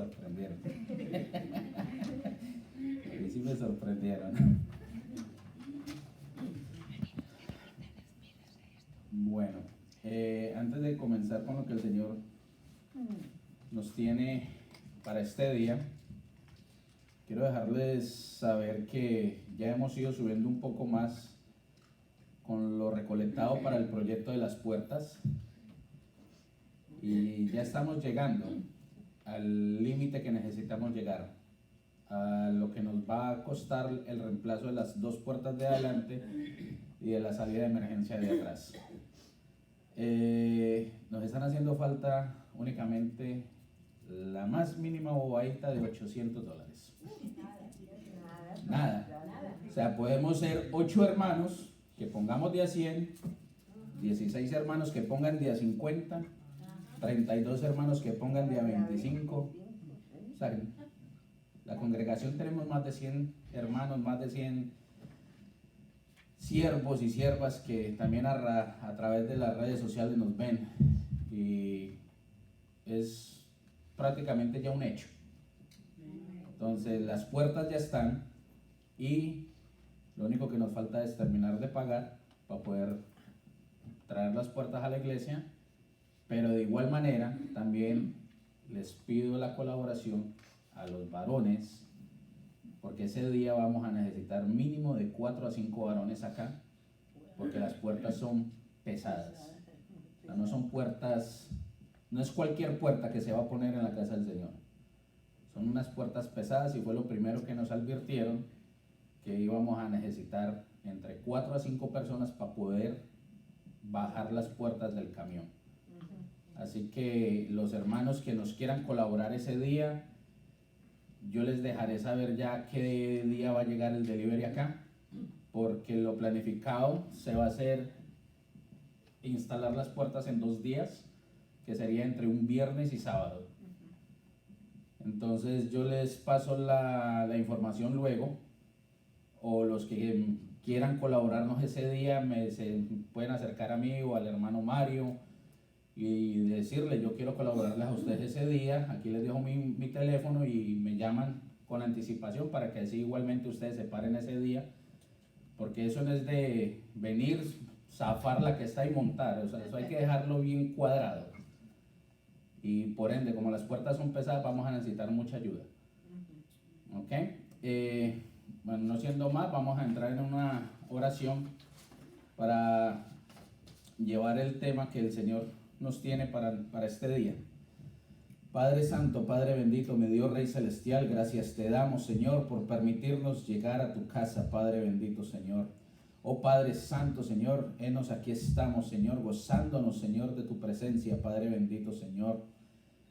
sorprendieron. A mí sí me sorprendieron. Bueno, antes de comenzar con lo que el Señor nos tiene para este día, quiero dejarles saber que ya hemos ido subiendo un poco más con lo recolectado para el proyecto de las puertas y ya estamos llegando al límite que necesitamos llegar, a lo que nos va a costar el reemplazo de las dos puertas de adelante y de la salida de emergencia de atrás. Nos están haciendo falta únicamente la más mínima bobadita de $800. Nada. O sea, podemos ser 8 hermanos que pongamos de a 100, 16 hermanos que pongan de a 50, 32 hermanos que pongan de a 25. O sea, la congregación tenemos más de 100 hermanos, más de 100 siervos y siervas que también a través de las redes sociales nos ven, y es prácticamente ya un hecho. Entonces las puertas ya están y lo único que nos falta es terminar de pagar para poder traer las puertas a la iglesia, pero de igual manera también les pido la colaboración a los varones, porque ese día vamos a necesitar mínimo de 4 a 5 varones acá, porque las puertas son pesadas. O sea, no son puertas, no es cualquier puerta que se va a poner en la casa del Señor. Son unas puertas pesadas y fue lo primero que nos advirtieron, que íbamos a necesitar entre 4 a 5 personas para poder bajar las puertas del camión. Así que los hermanos que nos quieran colaborar ese día, yo les dejaré saber ya qué día va a llegar el delivery acá, porque lo planificado se va a hacer instalar las puertas en 2 días, que sería entre un viernes y sábado. Entonces yo les paso la información luego, o los que quieran colaborarnos ese día se pueden acercar a mí o al hermano Mario y decirle: yo quiero colaborarles a ustedes ese día, aquí les dejo mi teléfono y me llaman con anticipación para que así igualmente ustedes se paren ese día, porque eso no es de venir, zafar la que está y montar, o sea, eso hay que dejarlo bien cuadrado, y por ende, como las puertas son pesadas, vamos a necesitar mucha ayuda. ¿Ok? Bueno, no siendo más, vamos a entrar en una oración para llevar el tema que el Señor nos tiene para este día. Padre Santo, Padre bendito, mi Dios Rey Celestial, gracias te damos, Señor, por permitirnos llegar a tu casa, Padre bendito, Señor. Oh Padre Santo, Señor, henos aquí estamos, Señor, gozándonos, Señor, de tu presencia, Padre bendito, Señor.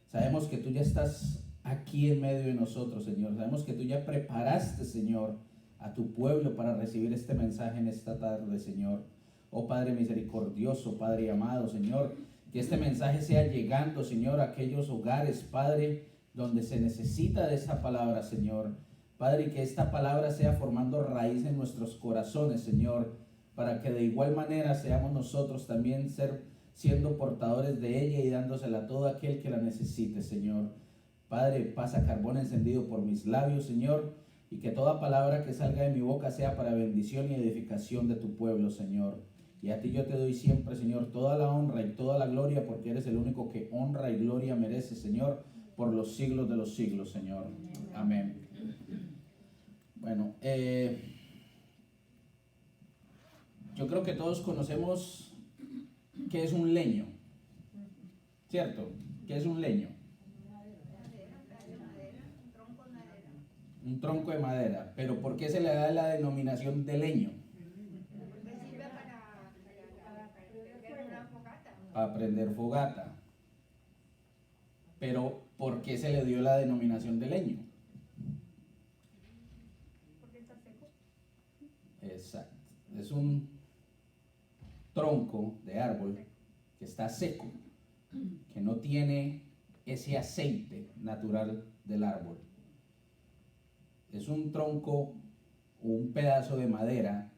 Sabemos que tú ya estás aquí en medio de nosotros, Señor. Sabemos que tú ya preparaste, Señor, a tu pueblo para recibir este mensaje en esta tarde, Señor. Oh Padre misericordioso, Padre amado, Señor, que este mensaje sea llegando, Señor, a aquellos hogares, Padre, donde se necesita de esa palabra, Señor. Padre, que esta palabra sea formando raíz en nuestros corazones, Señor, para que de igual manera seamos nosotros también siendo portadores de ella y dándosela a todo aquel que la necesite, Señor. Padre, pasa carbón encendido por mis labios, Señor, y que toda palabra que salga de mi boca sea para bendición y edificación de tu pueblo, Señor. Y a ti yo te doy siempre, Señor, toda la honra y toda la gloria, porque eres el único que honra y gloria merece, Señor, por los siglos de los siglos, Señor. Amén. Bueno, yo creo que todos conocemos qué es un leño, ¿cierto? ¿Qué es un leño? Un tronco de madera. Pero ¿por qué se le da la denominación de leño? Para prender fogata. Pero ¿por qué se le dio la denominación de leño? Porque está seco. Exacto. Es un tronco de árbol que está seco, que no tiene ese aceite natural del árbol. Es un tronco o un pedazo de madera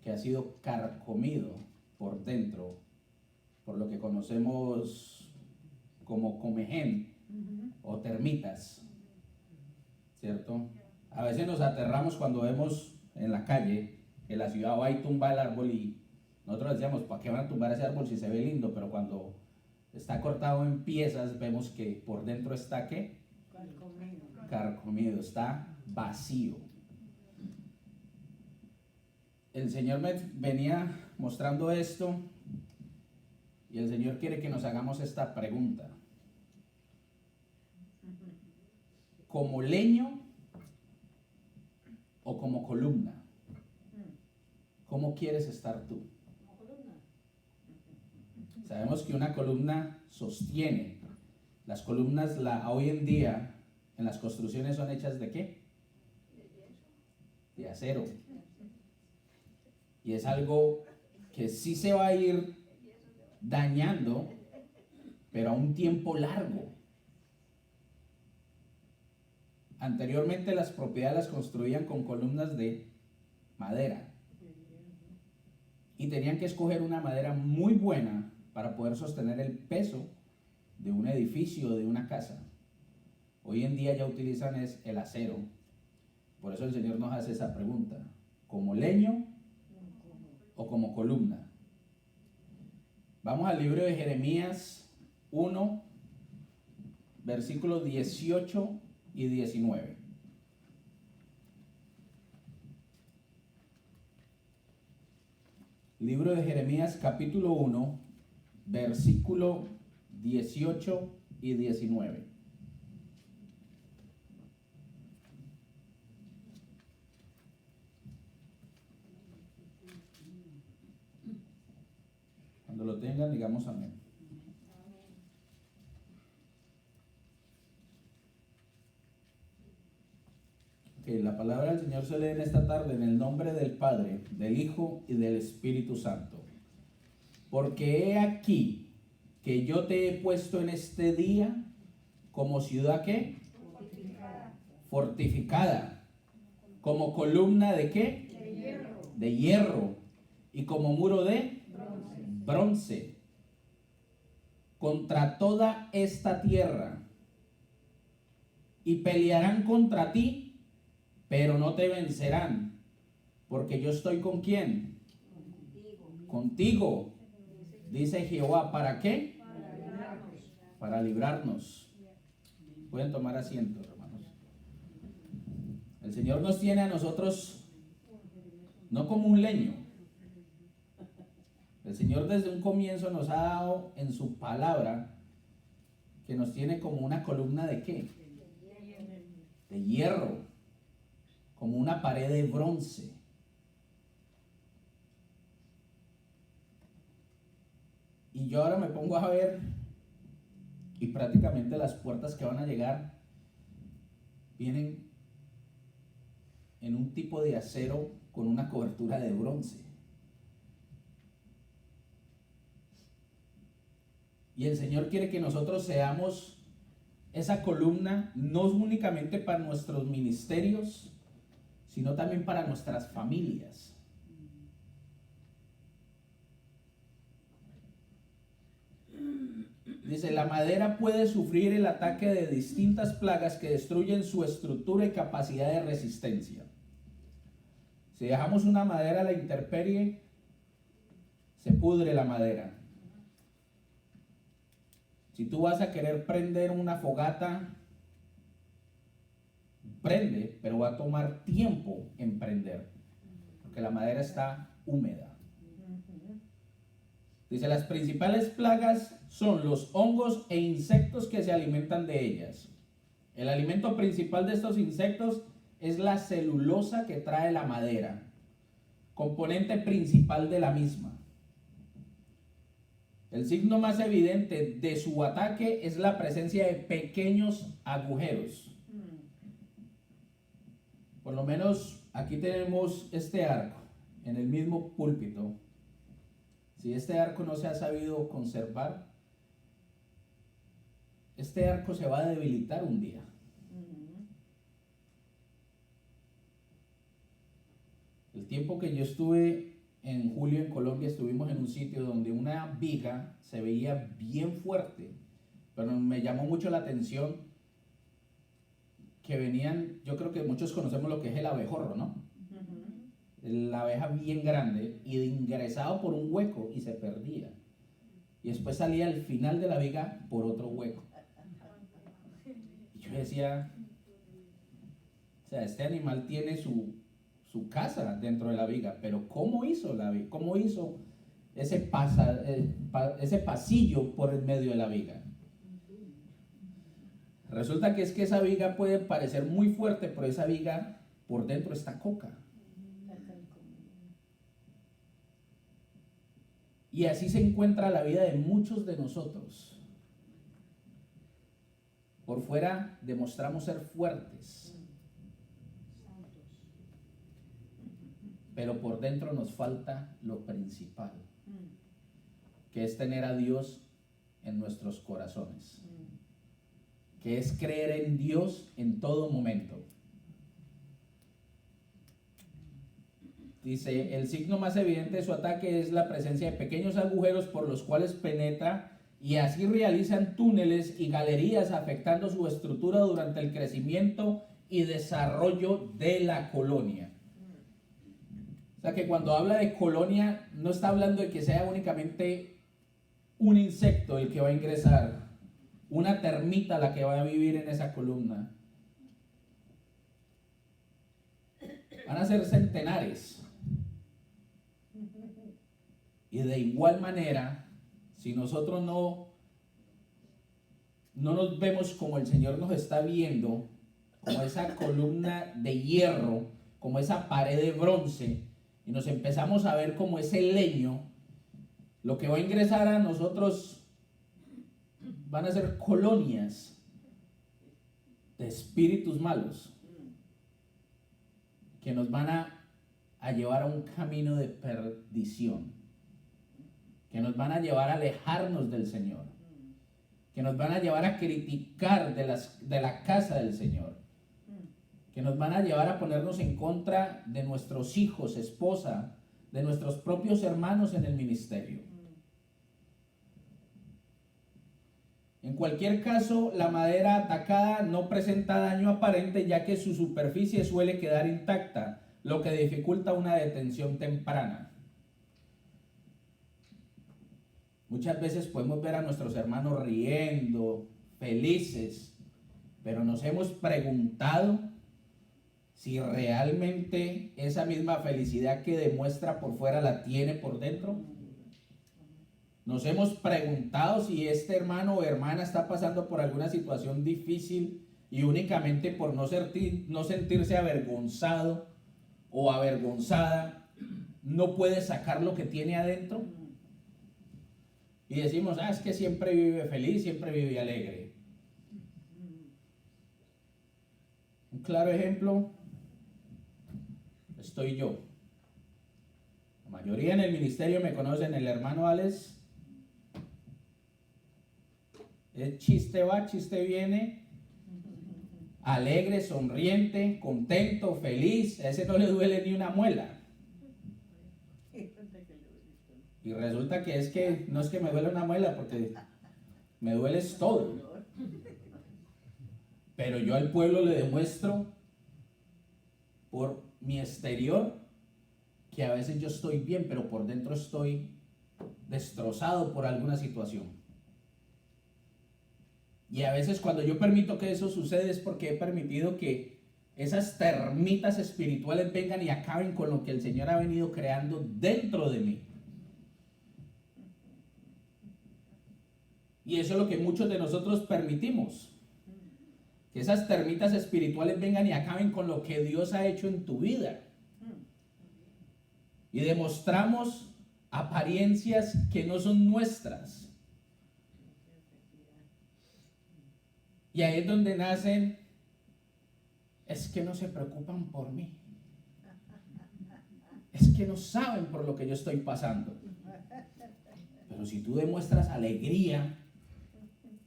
que ha sido carcomido por dentro, por lo que conocemos como comején o termitas. ¿cierto? A veces nos aterramos cuando vemos en la calle que la ciudad va y tumba el árbol y nosotros decíamos, ¿para qué van a tumbar ese árbol si se ve lindo? Pero cuando está cortado en piezas, vemos que por dentro está, ¿qué? Carcomido, está vacío. El Señor me venía mostrando esto y el Señor quiere que nos hagamos esta pregunta. ¿Como leño o como columna? ¿Cómo quieres estar tú? Sabemos que una columna sostiene. Las columnas hoy en día en las construcciones son hechas ¿de qué? De acero. Y es algo que sí se va a ir dañando, pero a un tiempo largo. Anteriormente las propiedades las construían con columnas de madera. Y tenían que escoger una madera muy buena para poder sostener el peso de un edificio o de una casa. Hoy en día ya utilizan el acero. Por eso el Señor nos hace esa pregunta. ¿Como leño o como columna? Vamos al libro de Jeremías 1, versículos 18 y 19. Libro de Jeremías capítulo 1, versículo 18 y 19. Cuando lo tengan, digamos amén. Que la palabra del Señor se lee en esta tarde en el nombre del Padre, del Hijo y del Espíritu Santo. Porque he aquí que yo te he puesto en este día como ciudad ¿qué? Fortificada. Como columna ¿de qué? De hierro. De hierro. Y como muro de bronce. Contra toda esta tierra. Y pelearán contra ti, pero no te vencerán. Porque yo estoy con ¿quién? Contigo. Dice Jehová, ¿para qué? Para librarnos. Pueden tomar asiento, hermanos. El Señor nos tiene a nosotros no como un leño. El Señor desde un comienzo nos ha dado en su palabra que nos tiene como una columna ¿de qué? De hierro, como una pared de bronce. Y yo ahora me pongo a ver y prácticamente las puertas que van a llegar vienen en un tipo de acero con una cobertura de bronce. Y el Señor quiere que nosotros seamos esa columna no únicamente para nuestros ministerios, sino también para nuestras familias. Dice, la madera puede sufrir el ataque de distintas plagas que destruyen su estructura y capacidad de resistencia. Si dejamos una madera a la intemperie, se pudre la madera. Si tú vas a querer prender una fogata, prende, pero va a tomar tiempo en prender, porque la madera está húmeda. Dice, las principales plagas son los hongos e insectos que se alimentan de ellas. El alimento principal de estos insectos es la celulosa que trae la madera, componente principal de la misma. El signo más evidente de su ataque es la presencia de pequeños agujeros. Por lo menos aquí tenemos este arco en el mismo púlpito. Si este arco no se ha sabido conservar, este arco se va a debilitar un día. El tiempo que yo estuve en julio en Colombia, estuvimos en un sitio donde una viga se veía bien fuerte, pero me llamó mucho la atención que venían, yo creo que muchos conocemos lo que es el abejorro, ¿no? La abeja bien grande y ingresaba por un hueco y se perdía. Y después salía al final de la viga por otro hueco. Y yo decía, o sea, este animal tiene su casa dentro de la viga, pero ¿cómo hizo la viga? ¿Cómo hizo ese pasillo por el medio de la viga? Resulta que es que esa viga puede parecer muy fuerte, pero esa viga por dentro está coca. Y así se encuentra la vida de muchos de nosotros. Por fuera demostramos ser fuertes, pero por dentro nos falta lo principal, que es tener a Dios en nuestros corazones, que es creer en Dios en todo momento. Dice, el signo más evidente de su ataque es la presencia de pequeños agujeros por los cuales penetra y así realizan túneles y galerías afectando su estructura durante el crecimiento y desarrollo de la colonia. O sea que cuando habla de colonia no está hablando de que sea únicamente un insecto el que va a ingresar, una termita la que va a vivir en esa columna. Van a ser centenares. Y de igual manera, si nosotros no nos vemos como el Señor nos está viendo, como esa columna de hierro, como esa pared de bronce, y nos empezamos a ver como ese leño, lo que va a ingresar a nosotros van a ser colonias de espíritus malos que nos van a llevar a un camino de perdición, que nos van a llevar a alejarnos del Señor, que nos van a llevar a criticar de la casa del Señor, que nos van a llevar a ponernos en contra de nuestros hijos, esposa, de nuestros propios hermanos en el ministerio. En cualquier caso, la madera atacada no presenta daño aparente, ya que su superficie suele quedar intacta, lo que dificulta una detención temprana. Muchas veces podemos ver a nuestros hermanos riendo, felices, pero nos hemos preguntado si realmente esa misma felicidad que demuestra por fuera la tiene por dentro. Nos hemos preguntado si este hermano o hermana está pasando por alguna situación difícil y únicamente por no sentirse avergonzado o avergonzada no puede sacar lo que tiene adentro. Y decimos, es que siempre vive feliz, siempre vive alegre. Un claro ejemplo estoy yo. La mayoría en el ministerio me conocen, el hermano Alex. El chiste va, chiste viene, alegre, sonriente, contento, feliz, a ese no le duele ni una muela. Y resulta que no es que me duele una muela, porque me duele todo. Pero yo al pueblo le demuestro por mi exterior que a veces yo estoy bien, pero por dentro estoy destrozado por alguna situación. Y a veces cuando yo permito que eso suceda es porque he permitido que esas termitas espirituales vengan y acaben con lo que el Señor ha venido creando dentro de mí. Y eso es lo que muchos de nosotros permitimos. Que esas termitas espirituales vengan y acaben con lo que Dios ha hecho en tu vida. Y demostramos apariencias que no son nuestras. Y ahí es donde nacen, es que no se preocupan por mí. Es que no saben por lo que yo estoy pasando. Pero si tú demuestras alegría,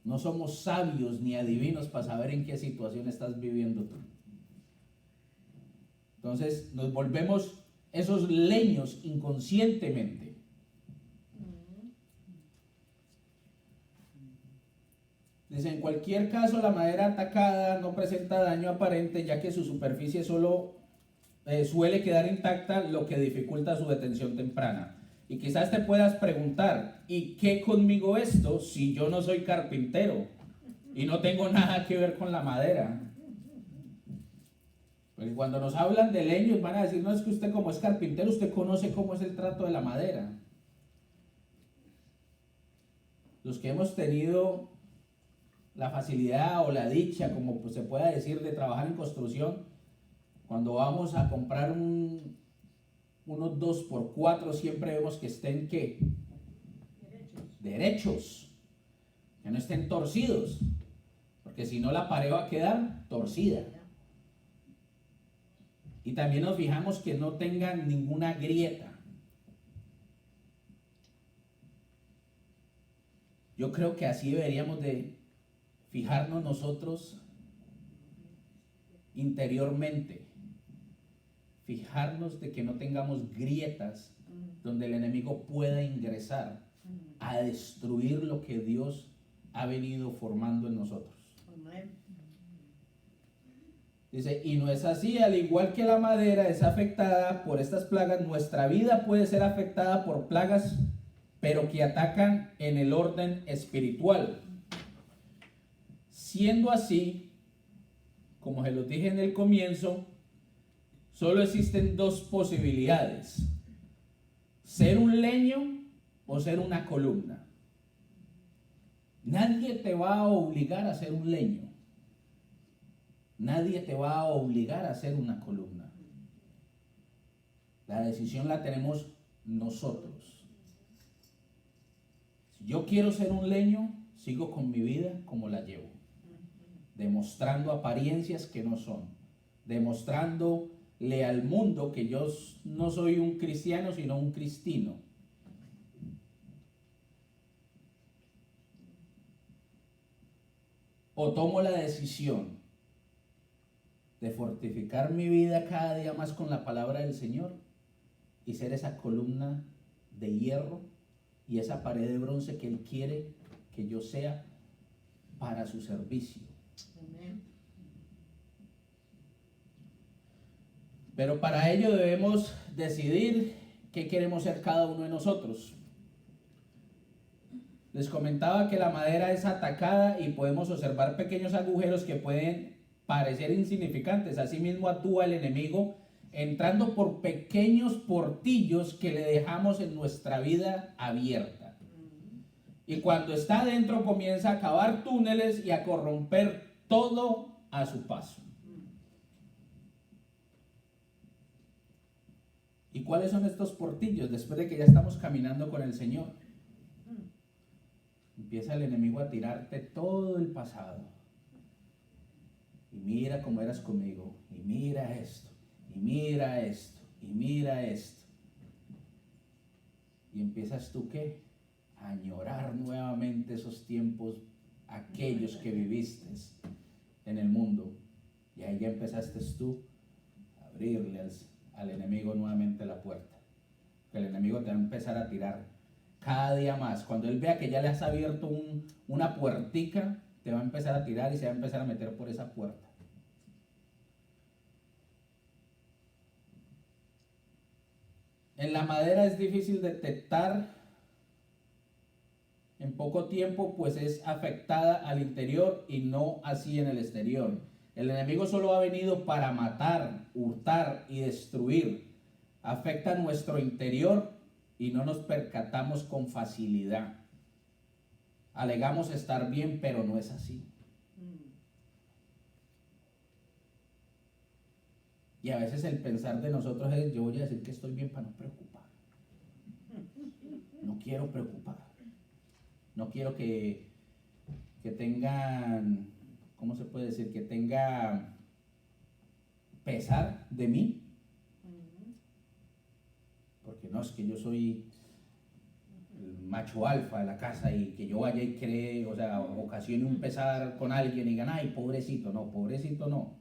no somos sabios ni adivinos para saber en qué situación estás viviendo tú. Entonces nos volvemos esos leños inconscientemente. Dice, en cualquier caso, la madera atacada no presenta daño aparente, ya que su superficie solo suele quedar intacta, lo que dificulta su detención temprana. Y quizás te puedas preguntar, ¿y qué conmigo esto si yo no soy carpintero y no tengo nada que ver con la madera? Porque cuando nos hablan de leños van a decir, no, es que usted como es carpintero, usted conoce cómo es el trato de la madera. Los que hemos tenido la facilidad o la dicha, como pues se pueda decir, de trabajar en construcción, cuando vamos a comprar unos 2x4, siempre vemos que estén, ¿qué? Derechos, que no estén torcidos, porque si no la pared va a quedar torcida. Y también nos fijamos que no tengan ninguna grieta. Yo creo que así deberíamos de fijarnos nosotros interiormente, fijarnos de que no tengamos grietas donde el enemigo pueda ingresar a destruir lo que Dios ha venido formando en nosotros. Dice, y no es así, al igual que la madera es afectada por estas plagas, nuestra vida puede ser afectada por plagas, pero que atacan en el orden espiritual. Siendo así, como se los dije en el comienzo, solo existen dos posibilidades: ser un leño o ser una columna. Nadie te va a obligar a ser un leño. Nadie te va a obligar a ser una columna. La decisión la tenemos nosotros. Si yo quiero ser un leño, sigo con mi vida como la llevo, demostrando apariencias que no son, demostrándole al mundo que yo no soy un cristiano, sino un cristino. O tomo la decisión de fortificar mi vida cada día más con la palabra del Señor y ser esa columna de hierro y esa pared de bronce que Él quiere que yo sea para su servicio. Amén. Pero para ello debemos decidir qué queremos ser cada uno de nosotros. Les comentaba que la madera es atacada y podemos observar pequeños agujeros que pueden parecer insignificantes. Asimismo actúa el enemigo entrando por pequeños portillos que le dejamos en nuestra vida abierta. Y cuando está adentro comienza a cavar túneles y a corromper todo a su paso. ¿Y cuáles son estos portillos? Después de que ya estamos caminando con el Señor, empieza el enemigo a tirarte todo el pasado. Y mira cómo eras conmigo, y mira esto, y mira esto, y mira esto. Y empiezas tú, ¿qué? A añorar nuevamente esos tiempos, aquellos que viviste en el mundo. Y ahí ya empezaste tú a abrirle al enemigo nuevamente la puerta. Que el enemigo te va a empezar a tirar cada día más. Cuando él vea que ya le has abierto una puertica, te va a empezar a tirar y se va a empezar a meter por esa puerta. En la madera es difícil detectar en poco tiempo, pues es afectada al interior y no así en el exterior. El enemigo solo ha venido para matar, hurtar y destruir. Afecta nuestro interior y no nos percatamos con facilidad. Alegamos estar bien, pero no es así. Y a veces el pensar de nosotros es, yo voy a decir que estoy bien para no preocupar. No quiero preocupar. No quiero que tengan, ¿cómo se puede decir? Que tenga pesar de mí. Porque no, es que yo soy el macho alfa de la casa y que yo vaya y cree, o sea, ocasione un pesar con alguien y digan, ay, pobrecito. No, pobrecito no.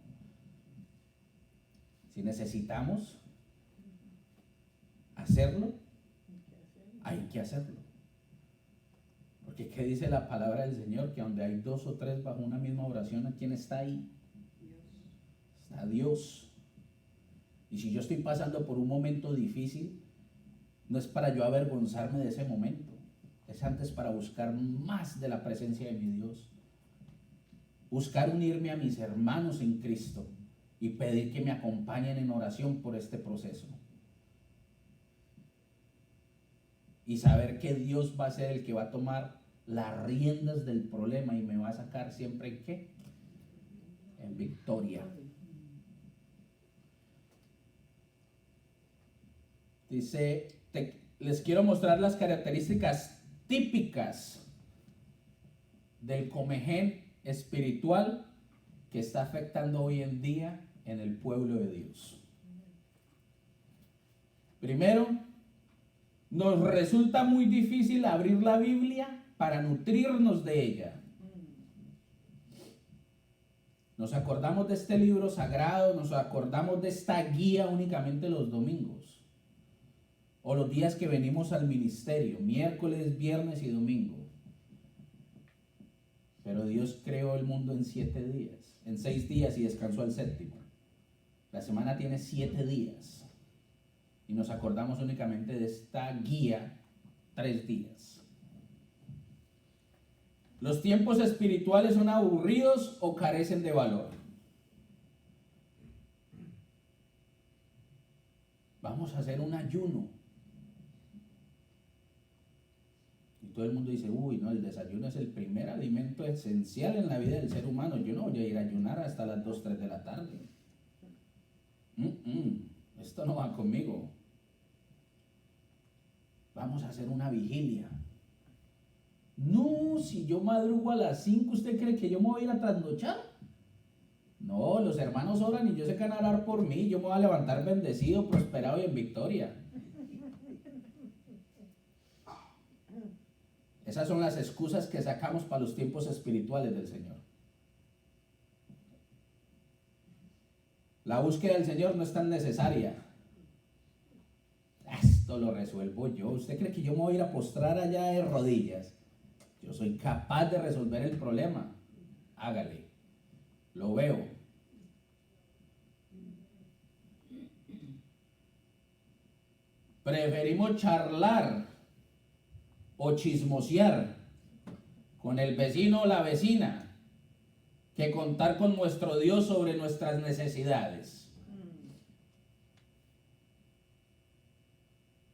Si necesitamos hacerlo, hay que hacerlo. Porque ¿qué dice la palabra del Señor? Que donde hay dos o tres bajo una misma oración, ¿quién está ahí? Está Dios. Y si yo estoy pasando por un momento difícil, no es para yo avergonzarme de ese momento, es antes para buscar más de la presencia de mi Dios, buscar unirme a mis hermanos en Cristo y pedir que me acompañen en oración por este proceso. Y saber que Dios va a ser el que va a tomar las riendas del problema y me va a sacar siempre ¿en qué? En victoria. Dice, les quiero mostrar las características típicas del comején espiritual que está afectando hoy en día en el pueblo de Dios. Primero, nos resulta muy difícil abrir la Biblia para nutrirnos de ella. Nos acordamos de este libro sagrado, nos acordamos de esta guía únicamente los domingos, o los días que venimos al ministerio, miércoles, viernes y domingo. Pero Dios creó el mundo en 7 días, en 6 días y descansó al séptimo. La semana tiene 7 días y nos acordamos únicamente de esta guía 3 días. Los tiempos espirituales son aburridos o carecen de valor. Vamos a hacer un ayuno. Y todo el mundo dice, uy, no, el desayuno es el primer alimento esencial en la vida del ser humano. Yo no voy a ir a ayunar hasta las 2, 3 de la tarde. Esto no va conmigo. Vamos a hacer una vigilia. No, si yo madrugo a las 5, ¿usted cree que yo me voy a ir a trasnochar? No, los hermanos oran y yo sé que van a orar por mí. Yo me voy a levantar bendecido, prosperado y en victoria. Esas son las excusas que sacamos para los tiempos espirituales del Señor. La búsqueda del Señor no es tan necesaria. Esto lo resuelvo yo. ¿Usted cree que yo me voy a ir a postrar allá de rodillas? Yo soy capaz de resolver el problema. Hágale. Lo veo. Preferimos charlar o chismosear con el vecino o la vecina que contar con nuestro Dios sobre nuestras necesidades.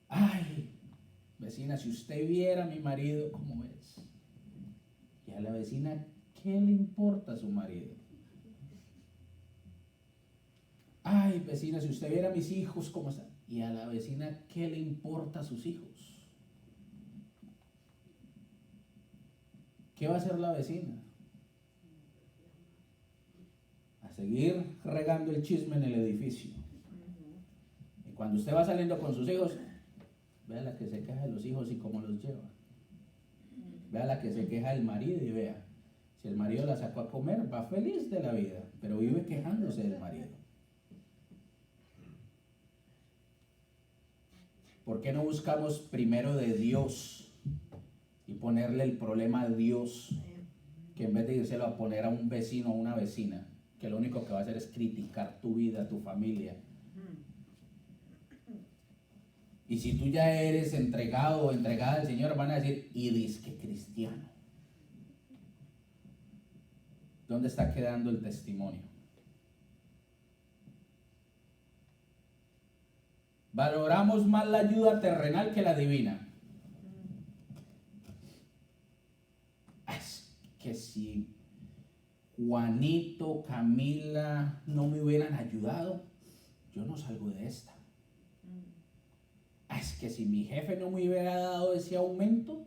Ay, vecina, si usted viera a mi marido cómo es. Y a la vecina, ¿qué le importa a su marido? Ay, vecina, si usted viera a mis hijos cómo están. Y a la vecina, ¿qué le importa a sus hijos? ¿Qué va a hacer la vecina? A seguir regando el chisme en el edificio. Y cuando usted va saliendo con sus hijos, vea la que se queja de los hijos y cómo los lleva. Vea la que se queja del marido y vea. Si el marido la sacó a comer, va feliz de la vida, pero vive quejándose del marido. ¿Por qué no buscamos primero de Dios y ponerle el problema a Dios, que en vez de írselo a poner a un vecino o una vecina, que lo único que va a hacer es criticar tu vida, tu familia? Y si tú ya eres entregado o entregada al Señor, van a decir, y disque cristiano. ¿Dónde está quedando el testimonio? Valoramos más la ayuda terrenal que la divina. Es que si Juanito, Camila no me hubieran ayudado, yo no salgo de esta. Es que si mi jefe no me hubiera dado ese aumento,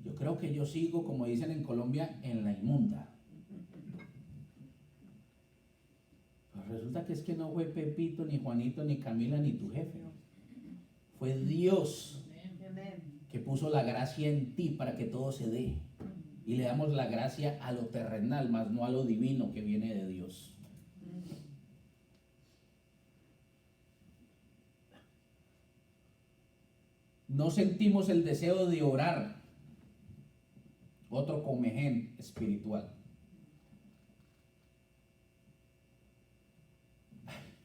yo creo que yo sigo, como dicen en Colombia, en la inmunda. Pues resulta que es que no fue Pepito, ni Juanito, ni Camila, ni tu jefe. Fue Dios que puso la gracia en ti para que todo se dé. Y le damos la gracia a lo terrenal, más no a lo divino que viene de Dios. No sentimos el deseo de orar otro comején espiritual.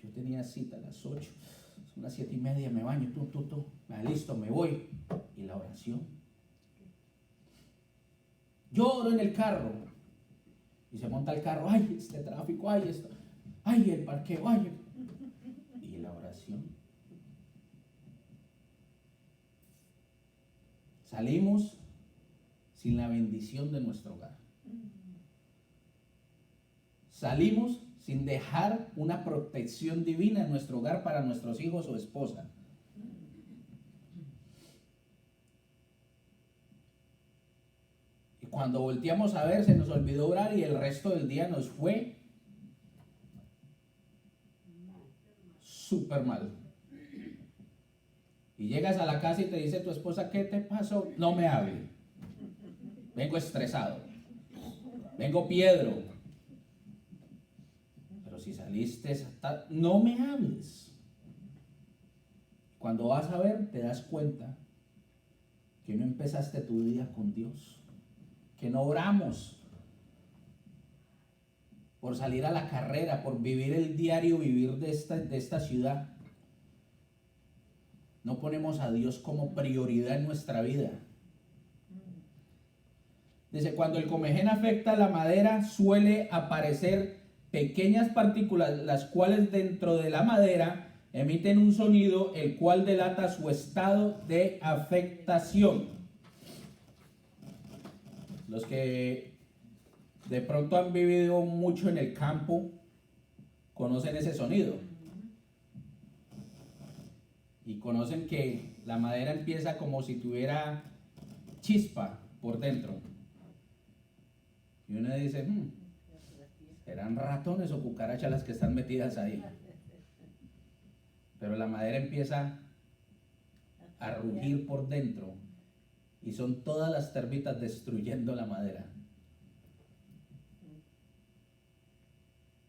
Yo tenía cita a las 8, son las 7:30, me baño, me listo, me voy. ¿Y la oración? Yo oro en el carro. Y se monta el carro, ay, este tráfico, ay, esto, ay, el parqueo, ay. ¿Y la oración? Salimos sin la bendición de nuestro hogar. Salimos sin dejar una protección divina en nuestro hogar para nuestros hijos o esposa. Y cuando volteamos a ver, se nos olvidó orar y el resto del día nos fue súper mal. Y llegas a la casa y te dice tu esposa, ¿qué te pasó? No me hable. Vengo estresado. Vengo piedro. Pero si saliste, no me hables. Cuando vas a ver, te das cuenta que no empezaste tu día con Dios. Que no oramos por salir a la carrera, por vivir el diario vivir de esta ciudad. No ponemos a Dios como prioridad en nuestra vida. Dice, cuando el comején afecta a la madera, suele aparecer pequeñas partículas, las cuales dentro de la madera emiten un sonido, el cual delata su estado de afectación. Los que de pronto han vivido mucho en el campo conocen ese sonido. Y conocen que la madera empieza como si tuviera chispa por dentro. Y uno dice, ¿serán ratones o cucarachas las que están metidas ahí? Pero la madera empieza a rugir por dentro. Y son todas las termitas destruyendo la madera.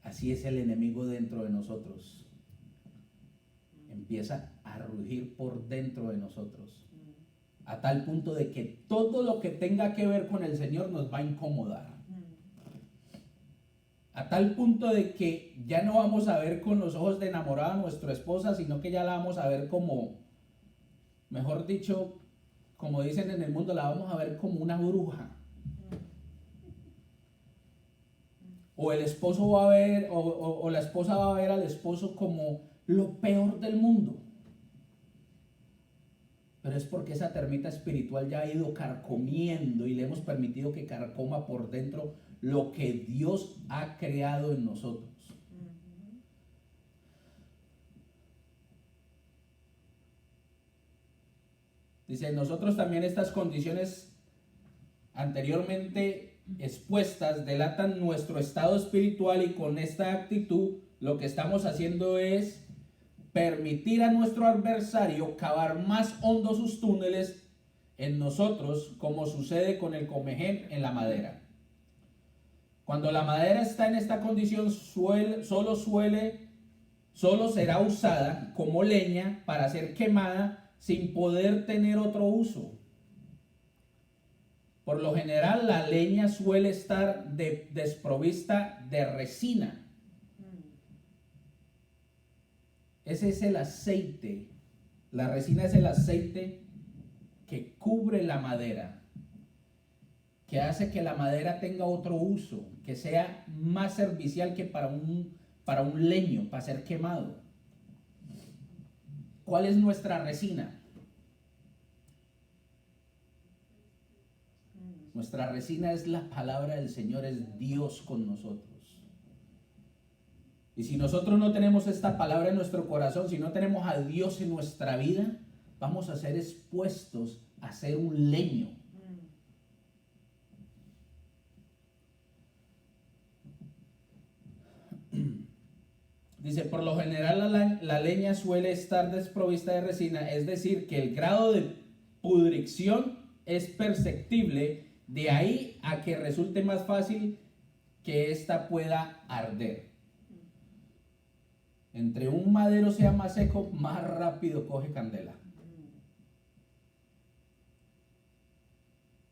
Así es el enemigo dentro de nosotros. Empieza a rugir por dentro de nosotros. A tal punto de que todo lo que tenga que ver con el Señor nos va a incomodar. A tal punto de que ya no vamos a ver con los ojos de enamorada a nuestra esposa, sino que ya la vamos a ver como, mejor dicho, como dicen en el mundo, la vamos a ver como una bruja. O el esposo va a ver, o la esposa va a ver al esposo como lo peor del mundo. Pero es porque esa termita espiritual ya ha ido carcomiendo y le hemos permitido que carcoma por dentro lo que Dios ha creado en nosotros. Dice, nosotros también estas condiciones anteriormente expuestas delatan nuestro estado espiritual, y con esta actitud lo que estamos haciendo es permitir a nuestro adversario cavar más hondo sus túneles en nosotros, como sucede con el comején en la madera. Cuando la madera está en esta condición, solo será usada como leña para ser quemada sin poder tener otro uso. Por lo general, la leña suele estar desprovista de resina. Ese es el aceite. La resina es el aceite que cubre la madera, que hace que la madera tenga otro uso, que sea más servicial que para un leño, para ser quemado. ¿Cuál es nuestra resina? Nuestra resina es la palabra del Señor, es Dios con nosotros. Y si nosotros no tenemos esta palabra en nuestro corazón, si no tenemos a Dios en nuestra vida, vamos a ser expuestos a ser un leño. Dice, por lo general la leña suele estar desprovista de resina, es decir, que el grado de pudrición es perceptible, de ahí a que resulte más fácil que ésta pueda arder. Entre un madero sea más seco, más rápido coge candela.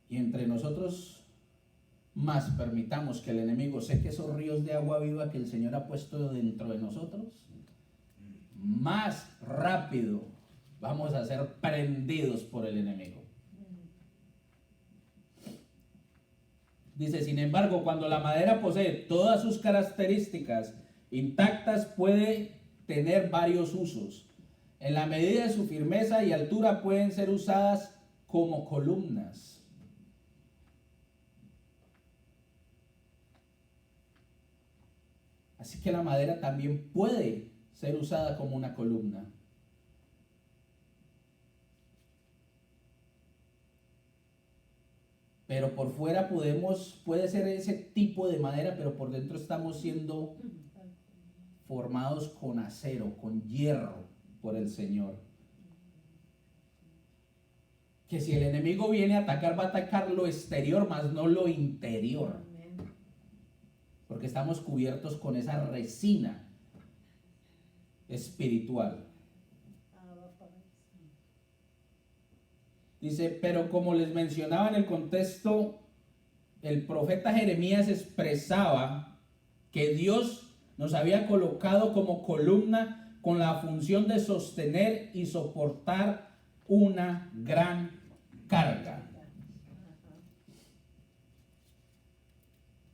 Y entre nosotros más permitamos que el enemigo seque esos ríos de agua viva que el Señor ha puesto dentro de nosotros, más rápido vamos a ser prendidos por el enemigo. Dice, sin embargo, cuando la madera posee todas sus características intactas, puede tener varios usos. En la medida de su firmeza y altura pueden ser usadas como columnas. Así que la madera también puede ser usada como una columna. Pero por fuera puede ser ese tipo de madera, pero por dentro estamos siendo formados con acero, con hierro por el Señor. Que si el enemigo viene a atacar, va a atacar lo exterior, más no lo interior. Porque estamos cubiertos con esa resina espiritual. Dice, pero como les mencionaba en el contexto, el profeta Jeremías expresaba que Dios nos había colocado como columna con la función de sostener y soportar una gran carga.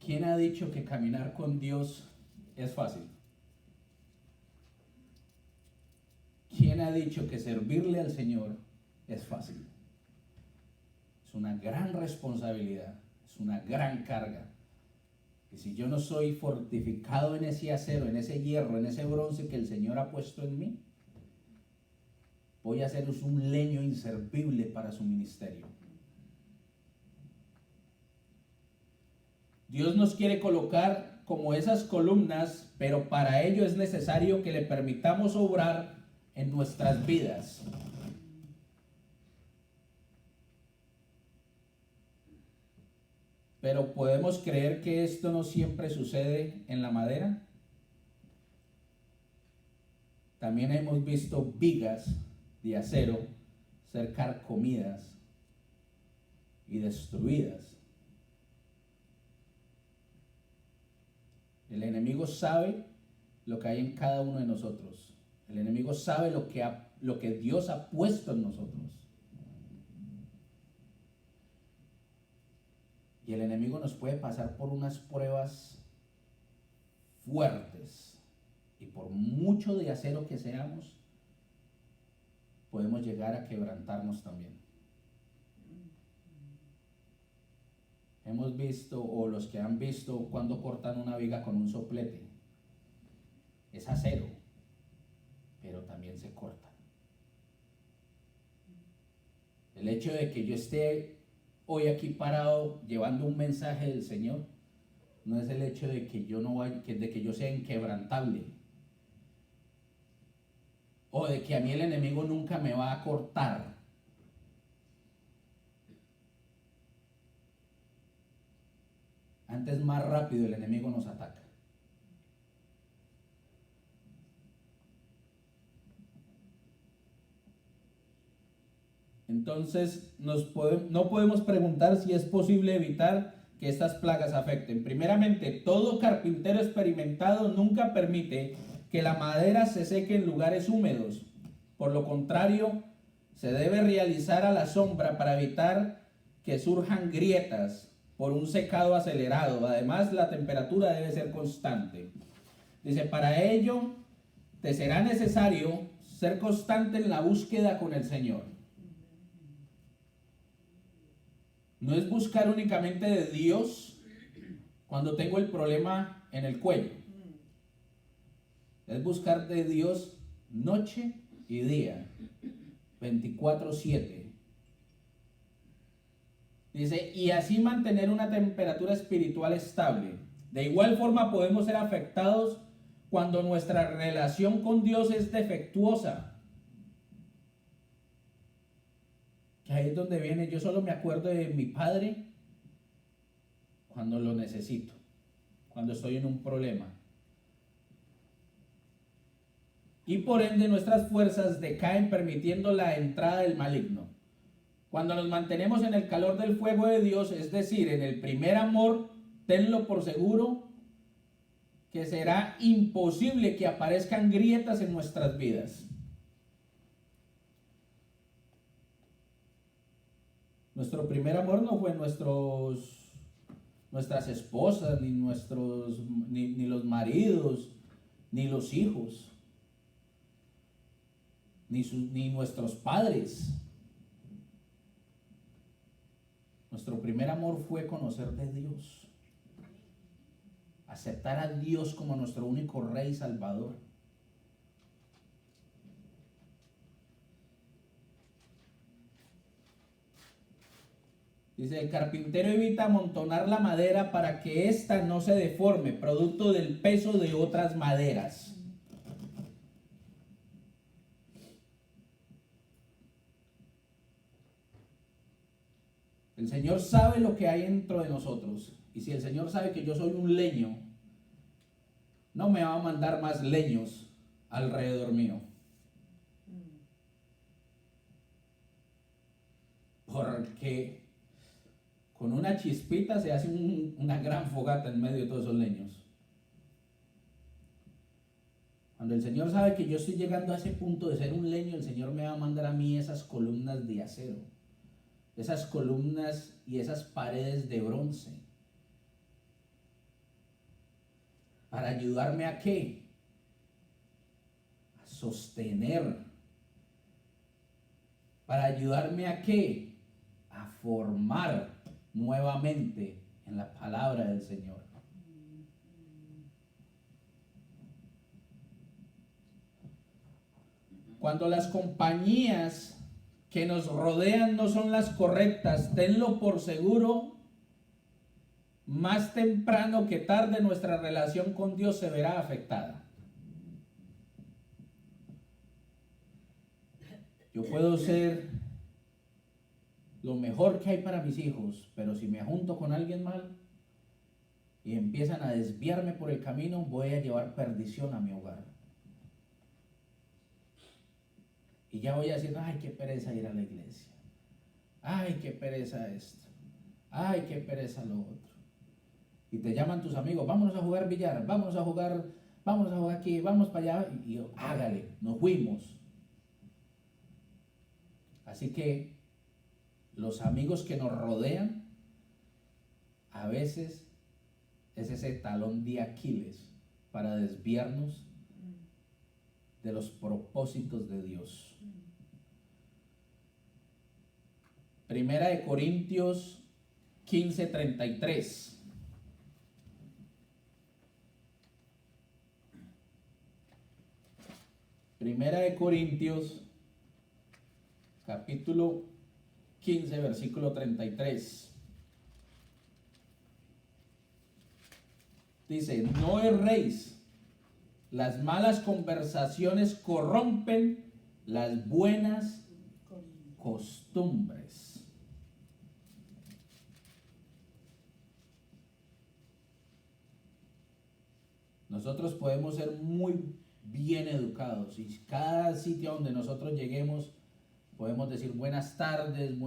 ¿Quién ha dicho que caminar con Dios es fácil? ¿Quién ha dicho que servirle al Señor es fácil? Es una gran responsabilidad, es una gran carga. Y si yo no soy fortificado en ese acero, en ese hierro, en ese bronce que el Señor ha puesto en mí, voy a ser un leño inservible para su ministerio. Dios nos quiere colocar como esas columnas, pero para ello es necesario que le permitamos obrar en nuestras vidas. Pero podemos creer que esto no siempre sucede en la madera. También hemos visto vigas de acero ser carcomidas y destruidas. El enemigo sabe lo que hay en cada uno de nosotros. El enemigo sabe lo que Dios ha puesto en nosotros. Y el enemigo nos puede pasar por unas pruebas fuertes. Y por mucho de acero que seamos, podemos llegar a quebrantarnos también. Hemos visto, o los que han visto, cuando cortan una viga con un soplete. Es acero, pero también se corta. El hecho de que yo esté hoy aquí parado llevando un mensaje del Señor, no es el hecho de que yo no vaya, de que yo sea inquebrantable, o de que a mí el enemigo nunca me va a cortar. Antes, más rápido el enemigo nos ataca. Entonces no podemos preguntar si es posible evitar que estas plagas afecten. Primeramente, todo carpintero experimentado nunca permite que la madera se seque en lugares húmedos. Por lo contrario, se debe realizar a la sombra para evitar que surjan grietas por un secado acelerado. Además, la temperatura debe ser constante. Dice, para ello te será necesario ser constante en la búsqueda con el Señor. No es buscar únicamente de Dios cuando tengo el problema en el cuello. Es buscar de Dios noche y día, 24/7. Dice, y así mantener una temperatura espiritual estable. De igual forma podemos ser afectados cuando nuestra relación con Dios es defectuosa. Que ahí es donde viene, yo solo me acuerdo de mi padre cuando lo necesito, cuando estoy en un problema. Y por ende nuestras fuerzas decaen permitiendo la entrada del maligno. Cuando nos mantenemos en el calor del fuego de Dios, es decir, en el primer amor, tenlo por seguro que será imposible que aparezcan grietas en nuestras vidas. Nuestro primer amor no fue nuestras esposas, ni los maridos, ni los hijos, ni nuestros padres. Nuestro primer amor fue conocer de Dios, aceptar a Dios como nuestro único Rey y Salvador. Dice, el carpintero evita amontonar la madera para que ésta no se deforme, producto del peso de otras maderas. El Señor sabe lo que hay dentro de nosotros. Y si el Señor sabe que yo soy un leño, no me va a mandar más leños alrededor mío. Porque con una chispita se hace una gran fogata en medio de todos esos leños. Cuando el Señor sabe que yo estoy llegando a ese punto de ser un leño, el Señor me va a mandar a mí esas columnas de acero, esas columnas y esas paredes de bronce. ¿Para ayudarme a qué? A sostener. ¿Para ayudarme a qué? A formar nuevamente en la palabra del Señor. Cuando las compañías que nos rodean no son las correctas, tenlo por seguro, más temprano que tarde nuestra relación con Dios se verá afectada. Yo puedo ser lo mejor que hay para mis hijos, pero si me junto con alguien mal y empiezan a desviarme por el camino, voy a llevar perdición a mi hogar. Y ya voy a decir, ay, qué pereza ir a la iglesia. Ay, qué pereza esto. Ay, qué pereza lo otro. Y te llaman tus amigos, vámonos a jugar billar, vámonos a jugar aquí, vamos para allá. Y yo, hágale, nos fuimos. Así que los amigos que nos rodean, a veces es ese talón de Aquiles para desviarnos de los propósitos de Dios. Primera de Corintios 15:33. Primera de Corintios, capítulo 15, versículo 33. Dice, no erréis, las malas conversaciones corrompen las buenas costumbres. Nosotros podemos ser muy bien educados y cada sitio donde nosotros lleguemos podemos decir buenas tardes,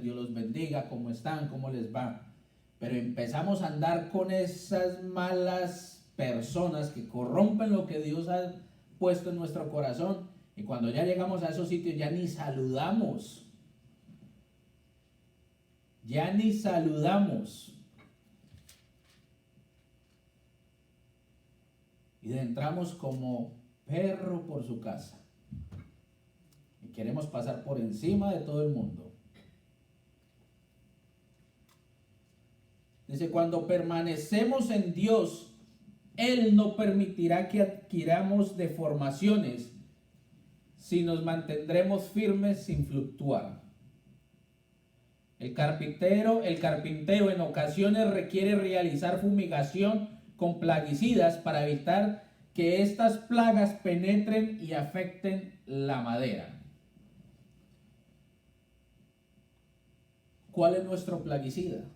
Dios los bendiga, ¿cómo están? ¿Cómo les va? Pero empezamos a andar con esas malas personas que corrompen lo que Dios ha puesto en nuestro corazón y cuando ya llegamos a esos sitios ya ni saludamos. Ya ni saludamos. Y entramos como perro por su casa. Y queremos pasar por encima de todo el mundo. Dice, cuando permanecemos en Dios, Él no permitirá que adquiramos deformaciones, si nos mantendremos firmes sin fluctuar. El carpintero en ocasiones requiere realizar fumigación con plaguicidas para evitar que estas plagas penetren y afecten la madera. ¿Cuál es nuestro plaguicida?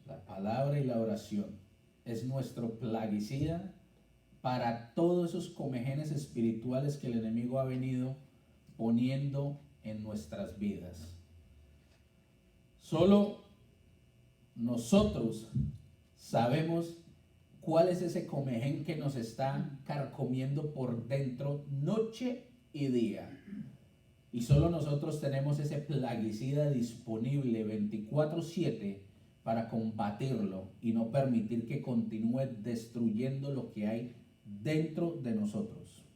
La palabra y la oración es nuestro plaguicida para todos esos comejenes espirituales que el enemigo ha venido poniendo en nuestras vidas. Solo nosotros sabemos cuál es ese comején que nos está carcomiendo por dentro noche y día. Y solo nosotros tenemos ese plaguicida disponible 24/7 para combatirlo y no permitir que continúe destruyendo lo que hay dentro de nosotros.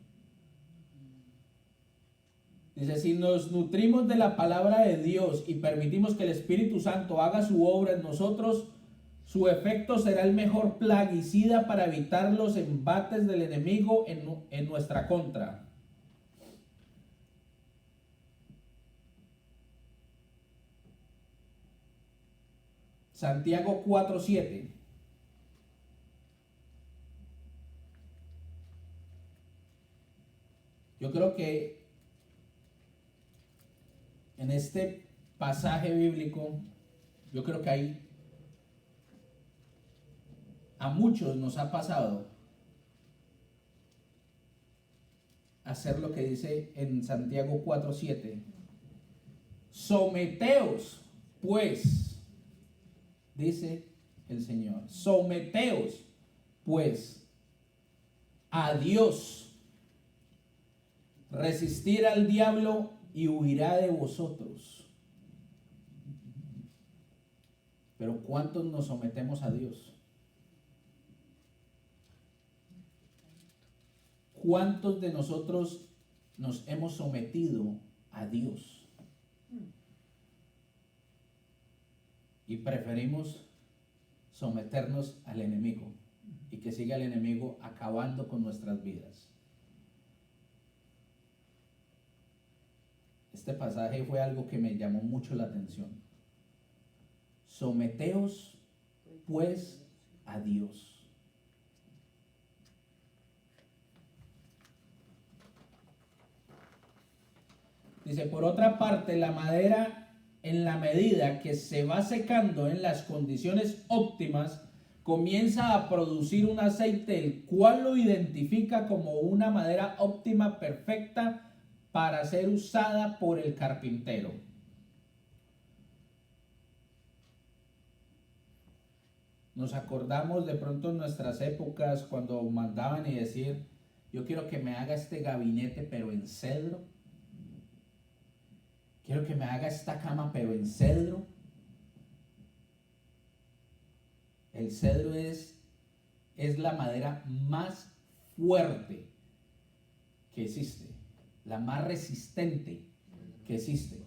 Dice, si nos nutrimos de la palabra de Dios y permitimos que el Espíritu Santo haga su obra en nosotros, su efecto será el mejor plaguicida para evitar los embates del enemigo en nuestra contra. Santiago 4:7. Yo creo que en este pasaje bíblico, yo creo que a muchos nos ha pasado hacer lo que dice en Santiago 4:7. Someteos, pues, dice el Señor, someteos, pues, a Dios. Resistir al diablo y huirá de vosotros. Pero ¿cuántos nos sometemos a Dios? ¿Cuántos de nosotros nos hemos sometido a Dios? Y preferimos someternos al enemigo y que siga el enemigo acabando con nuestras vidas. Este pasaje fue algo que me llamó mucho la atención. Someteos pues a Dios. Dice, por otra parte, la madera, en la medida que se va secando en las condiciones óptimas, comienza a producir un aceite, el cual lo identifica como una madera óptima perfecta para ser usada por el carpintero. Nos acordamos de pronto en nuestras épocas cuando mandaban y decir, yo quiero que me haga este gabinete pero en cedro. Quiero que me haga esta cama pero en cedro. El cedro es la madera más fuerte que existe, la más resistente que existe.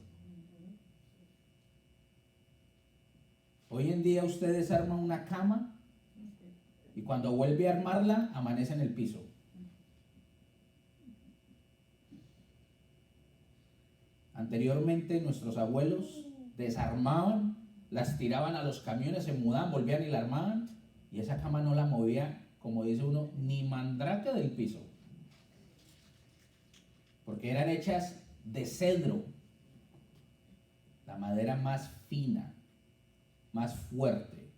Hoy en día ustedes arman una cama y cuando vuelve a armarla amanece en el piso. Anteriormente nuestros abuelos desarmaban, las tiraban a los camiones, se mudaban, volvían y la armaban, y esa cama no la movía, como dice uno, ni mandrake del piso, porque eran hechas de cedro, la madera más fina, más fuerte.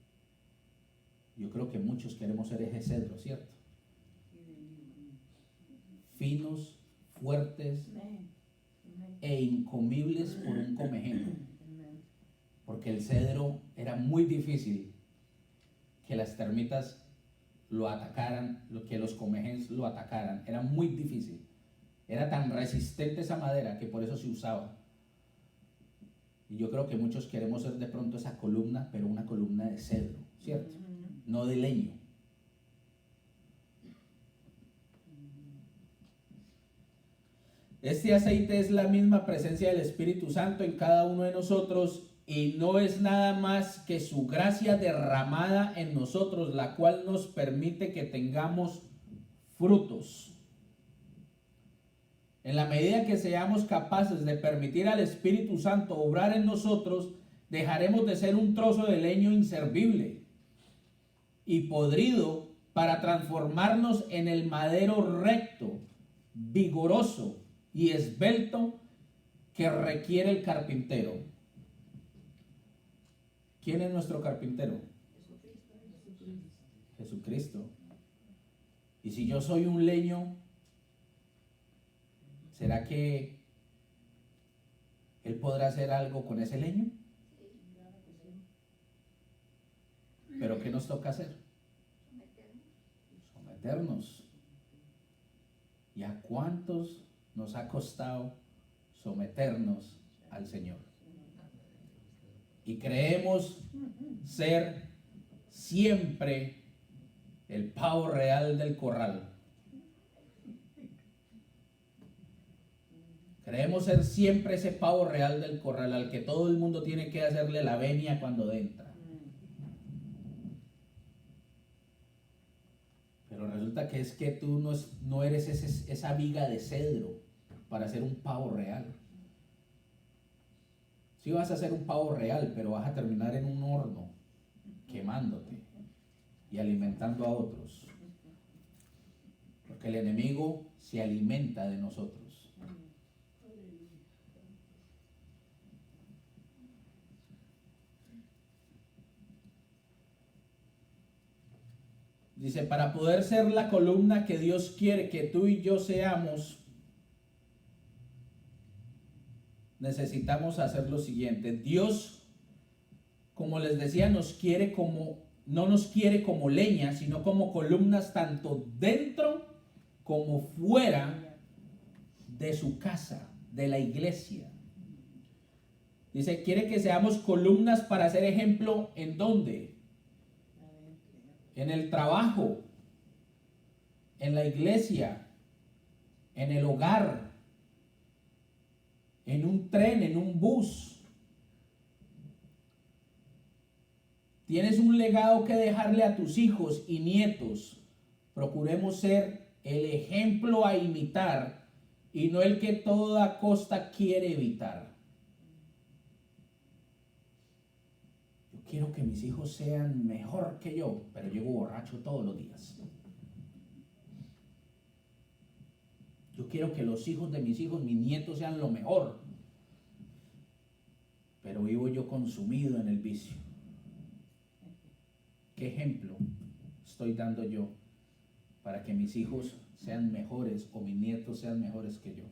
Yo creo que muchos queremos ser ese cedro, ¿cierto? Finos, fuertes e incomibles por un comején, porque el cedro era muy difícil que las termitas lo atacaran, que los comejenses lo atacaran, era muy difícil, era tan resistente esa madera que por eso se usaba. Y yo creo que muchos queremos ser de pronto esa columna, pero una columna de cedro, ¿cierto? No de leño. Este aceite es la misma presencia del Espíritu Santo en cada uno de nosotros y no es nada más que su gracia derramada en nosotros, la cual nos permite que tengamos frutos. En la medida que seamos capaces de permitir al Espíritu Santo obrar en nosotros, dejaremos de ser un trozo de leño inservible y podrido para transformarnos en el madero recto, vigoroso y esbelto que requiere el carpintero. ¿Quién es nuestro carpintero? Jesucristo. Y si yo soy un leño, ¿será que Él podrá hacer algo con ese leño? Pero ¿qué nos toca hacer? Someternos. ¿Y a cuántos nos ha costado someternos al Señor? Y creemos ser siempre el pavo real del corral. Creemos ser siempre ese pavo real del corral al que todo el mundo tiene que hacerle la venia cuando entra. Pero resulta que es que tú no eres esa viga de cedro para ser un pavo real. Sí vas a ser un pavo real, pero vas a terminar en un horno, quemándote y alimentando a otros. Porque el enemigo se alimenta de nosotros. Dice, para poder ser la columna que Dios quiere que tú y yo seamos, necesitamos hacer lo siguiente. Dios, como les decía, no nos quiere como leña, sino como columnas tanto dentro como fuera de su casa, de la iglesia. Dice, quiere que seamos columnas para ser ejemplo, ¿en dónde? En el trabajo, en la iglesia, en el hogar, en un tren, en un bus. Tienes un legado que dejarle a tus hijos y nietos. Procuremos ser el ejemplo a imitar y no el que toda costa quiere evitar. Yo quiero que mis hijos sean mejor que yo, pero llego borracho todos los días. Yo quiero que los hijos de mis hijos, mis nietos, sean lo mejor, pero vivo yo consumido en el vicio. ¿Qué ejemplo estoy dando yo para que mis hijos sean mejores o mis nietos sean mejores que yo?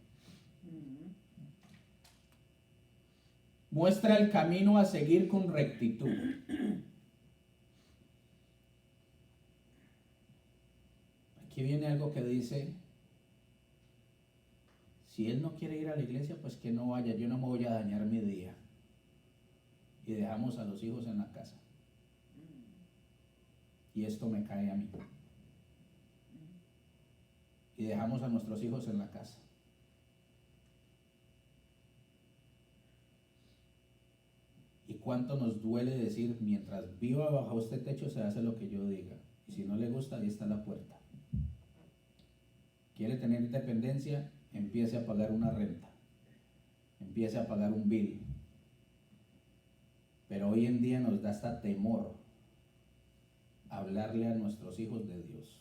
Muestra el camino a seguir con rectitud. Aquí viene algo que dice, si él no quiere ir a la iglesia, pues que no vaya, yo no me voy a dañar mi día. Y dejamos a los hijos en la casa. Y esto me cae a mí. Y dejamos a nuestros hijos en la casa. Y cuánto nos duele decir, mientras viva bajo este techo se hace lo que yo diga. Y si no le gusta, ahí está la puerta. ¿Quiere tener independencia? Empiece a pagar una renta. Empiece a pagar un bill. Pero hoy en día nos da hasta temor hablarle a nuestros hijos de Dios.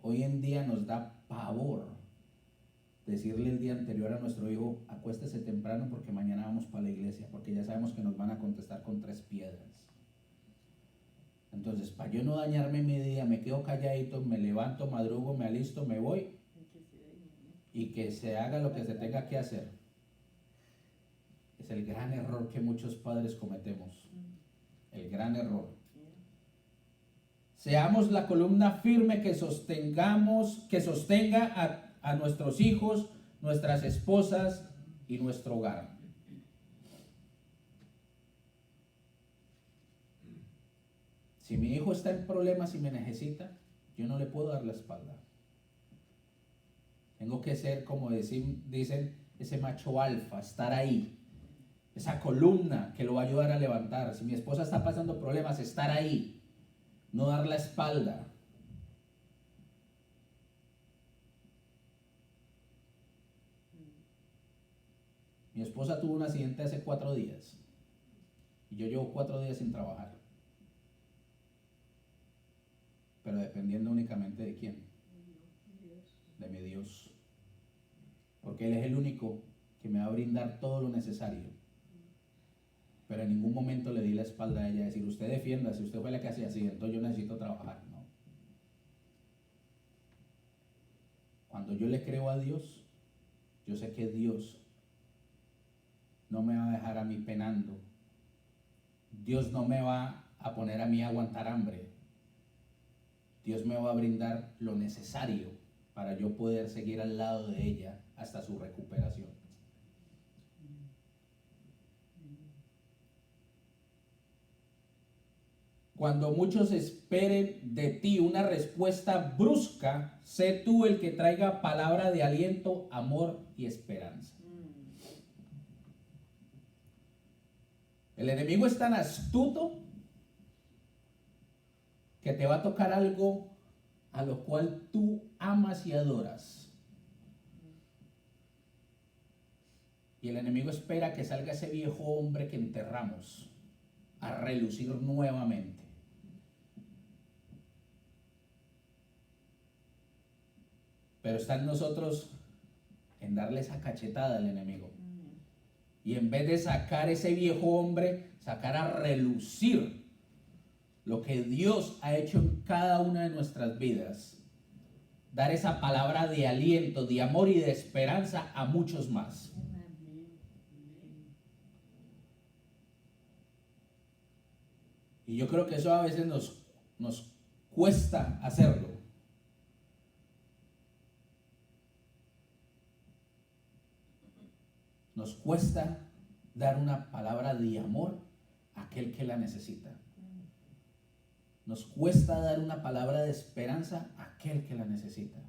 Hoy en día nos da pavor decirle el día anterior a nuestro hijo, acuéstese temprano porque mañana vamos para la iglesia, porque ya sabemos que nos van a contestar con 3 piedras. Entonces, para yo no dañarme mi día, me quedo calladito, me levanto, madrugo, me alisto, me voy y que se haga lo que se tenga que hacer. Es el gran error que muchos padres cometemos. El gran error. Seamos la columna firme que sostenga a nuestros hijos, nuestras esposas y nuestro hogar. Si mi hijo está en problemas y me necesita, yo no le puedo dar la espalda. Tengo que ser, como dicen, ese macho alfa, estar ahí. Esa columna que lo va a ayudar a levantar. Si mi esposa está pasando problemas, estar ahí. No dar la espalda. Mi esposa tuvo un accidente hace 4 días. Y yo llevo 4 días sin trabajar. Pero dependiendo únicamente de quién. De mi Dios. Porque Él es el único que me va a brindar todo lo necesario. Pero en ningún momento le di la espalda a ella, decir, usted defienda, si usted fue la que hacía así, entonces yo necesito trabajar. No. Cuando yo le creo a Dios, yo sé que Dios no me va a dejar a mí penando Dios no me va a poner a mí a aguantar hambre. Dios me va a brindar lo necesario para yo poder seguir al lado de ella hasta su recuperación. Cuando muchos esperen de ti una respuesta brusca, sé tú el que traiga palabra de aliento, amor y esperanza. El enemigo es tan astuto que te va a tocar algo a lo cual tú amas y adoras. Y el enemigo espera que salga ese viejo hombre que enterramos a relucir nuevamente. Pero está en nosotros en darle esa cachetada al enemigo. Y en vez de sacar ese viejo hombre, sacar a relucir lo que Dios ha hecho en cada una de nuestras vidas. Dar esa palabra de aliento, de amor y de esperanza a muchos más. Y yo creo que eso a veces nos cuesta hacerlo. Nos cuesta dar una palabra de amor a aquel que la necesita. Nos cuesta dar una palabra de esperanza a aquel que la necesita.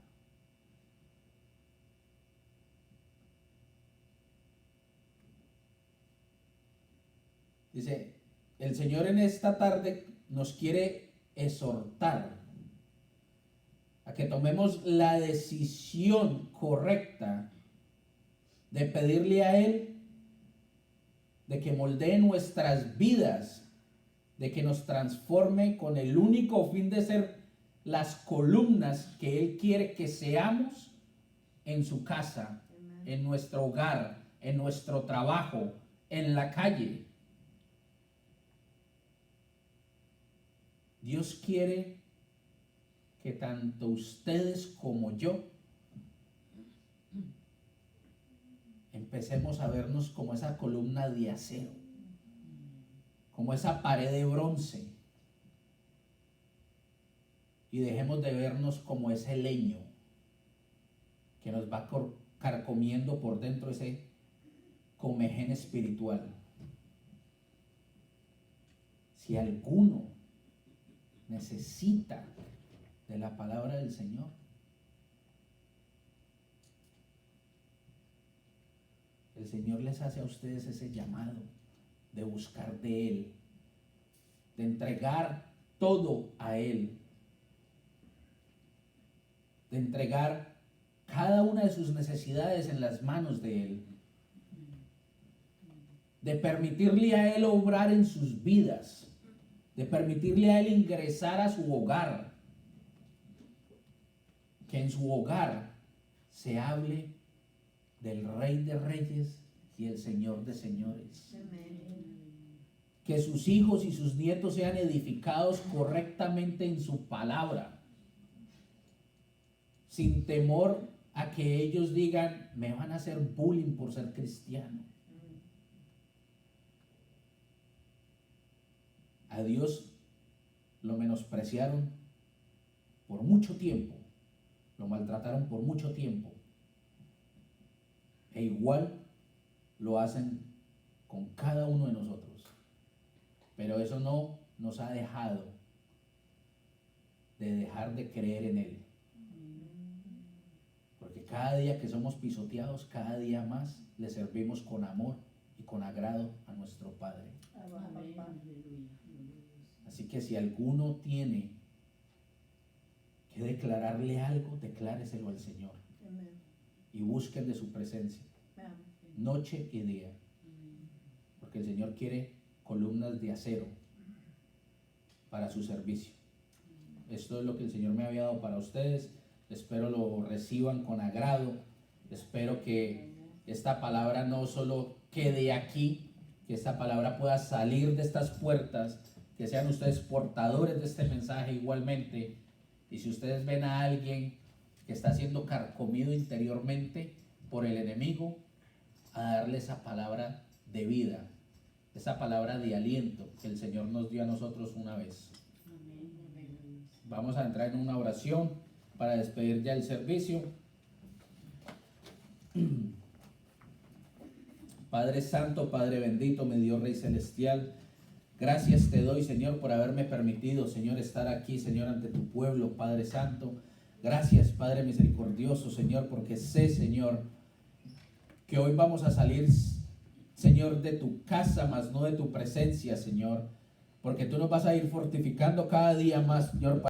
Dice, el Señor en esta tarde nos quiere exhortar a que tomemos la decisión correcta de pedirle a Él de que moldee nuestras vidas, de que nos transforme con el único fin de ser las columnas que Él quiere que seamos en su casa, en nuestro hogar, en nuestro trabajo, en la calle. Dios quiere que tanto ustedes como yo empecemos a vernos como esa columna de acero, como esa pared de bronce, y dejemos de vernos como ese leño que nos va carcomiendo por dentro, ese comején espiritual. Si alguno necesita de la palabra del Señor, el Señor les hace a ustedes ese llamado de buscar de Él, de entregar todo a Él, de entregar cada una de sus necesidades en las manos de Él, de permitirle a Él obrar en sus vidas, de permitirle a Él ingresar a su hogar, que en su hogar se hable del Rey de Reyes y el Señor de Señores. Amén. Que sus hijos y sus nietos sean edificados correctamente en su palabra, sin temor a que ellos digan, me van a hacer bullying por ser cristiano. A Dios lo menospreciaron por mucho tiempo, lo maltrataron por mucho tiempo, e igual lo hacen con cada uno de nosotros. Pero eso no nos ha dejado de dejar de creer en Él. Porque cada día que somos pisoteados, cada día más le servimos con amor y con agrado a nuestro Padre. Así que si alguno tiene que declararle algo, decláreselo al Señor. Y busquen de su presencia, noche y día. Porque el Señor quiere columnas de acero para su servicio. Esto es lo que el Señor me había dado para ustedes. Espero lo reciban con agrado. Espero que esta palabra no solo quede aquí, que esta palabra pueda salir de estas puertas, que sean ustedes portadores de este mensaje igualmente. Y si ustedes ven a alguien que está siendo carcomido interiormente por el enemigo, a darle esa palabra de vida, esa palabra de aliento que el Señor nos dio a nosotros una vez. Vamos a entrar en una oración para despedir ya el servicio. Padre Santo, Padre bendito, mi Dios Rey Celestial, gracias te doy, Señor, por haberme permitido, Señor, estar aquí, Señor, ante tu pueblo, Padre Santo. Gracias, Padre misericordioso, Señor, porque sé, Señor, que hoy vamos a salir, Señor, de tu casa, más no de tu presencia, Señor, porque tú nos vas a ir fortificando cada día más, Señor.